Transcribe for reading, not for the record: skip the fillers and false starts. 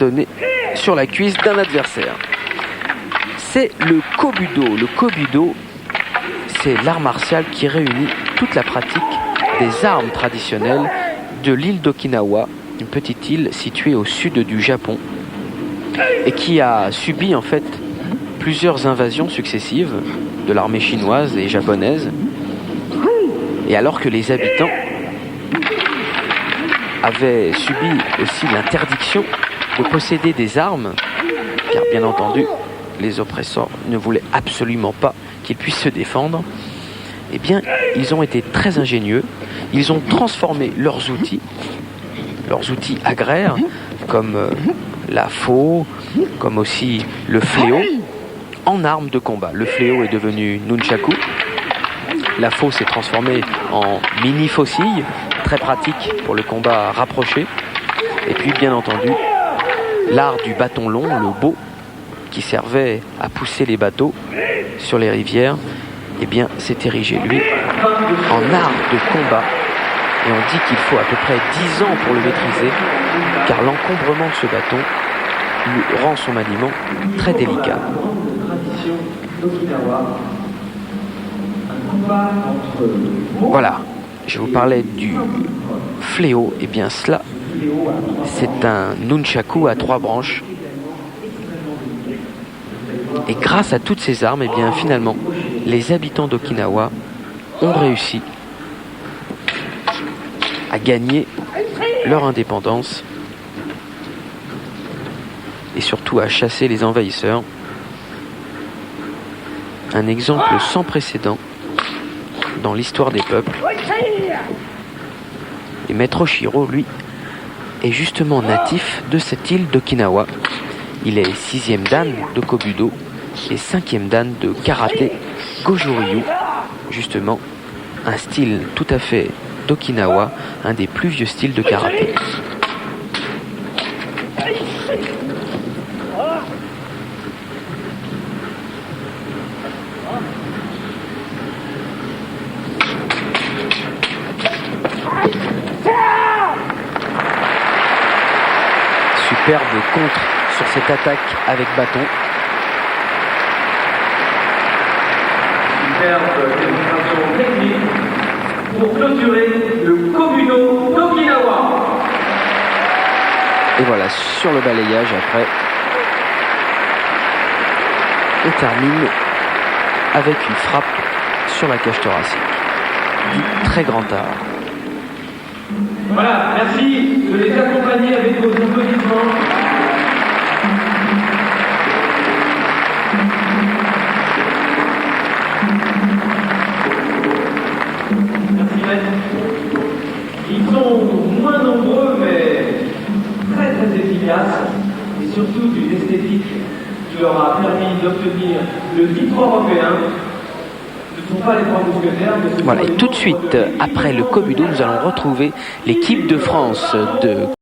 donné sur la cuisse d'un adversaire. C'est le kobudo. Le kobudo, c'est l'art martial qui réunit toute la pratique des armes traditionnelles de l'île d'Okinawa, une petite île située au sud du Japon et qui a subi en fait plusieurs invasions successives de l'armée chinoise et japonaise. Et alors que les habitants avaient subi aussi l'interdiction de posséder des armes, car bien entendu, les oppresseurs ne voulaient absolument pas qu'ils puissent se défendre, eh bien, ils ont été très ingénieux. Ils ont transformé leurs outils agraires, comme la faux, comme aussi le fléau, en armes de combat. Le fléau est devenu nunchaku. La faux s'est transformée en mini faucille, très pratique pour le combat rapproché. Et puis, bien entendu, l'art du bâton long, le bo, qui servait à pousser les bateaux sur les rivières, eh bien, s'est érigé, lui, en art de combat. Et on dit qu'il faut à peu près 10 ans pour le maîtriser, car l'encombrement de ce bâton lui rend son maniement très délicat. Voilà, je vous parlais du fléau, et bien cela, c'est un nunchaku à 3 branches. Et grâce à toutes ces armes, et bien finalement, les habitants d'Okinawa ont réussi à gagner leur indépendance et surtout à chasser les envahisseurs. Un exemple sans précédent dans l'histoire des peuples. Et Maître Oshiro, lui, est justement natif de cette île d'Okinawa. Il est 6e dan de Kobudo et 5e dan de karaté Goju-Ryu, justement un style tout à fait d'Okinawa, un des plus vieux styles de karaté. Superbe contre sur cette attaque avec bâton. Superbe démonstration technique pour clôturer le kobudo d'Okinawa. Et voilà, sur le balayage après, on termine avec une frappe sur la cage thoracique. Du très grand art. Voilà, merci de les accompagner avec vos applaudissements. Merci maître. Ils sont moins nombreux mais très très efficaces et surtout d'une esthétique qui leur a permis d'obtenir le titre européen. Ce ne sont pas les 3 mousquetaires, mais ce Voilà, sont et les tout de autres suite, après le kobudo, nous allons retrouver l'équipe de France de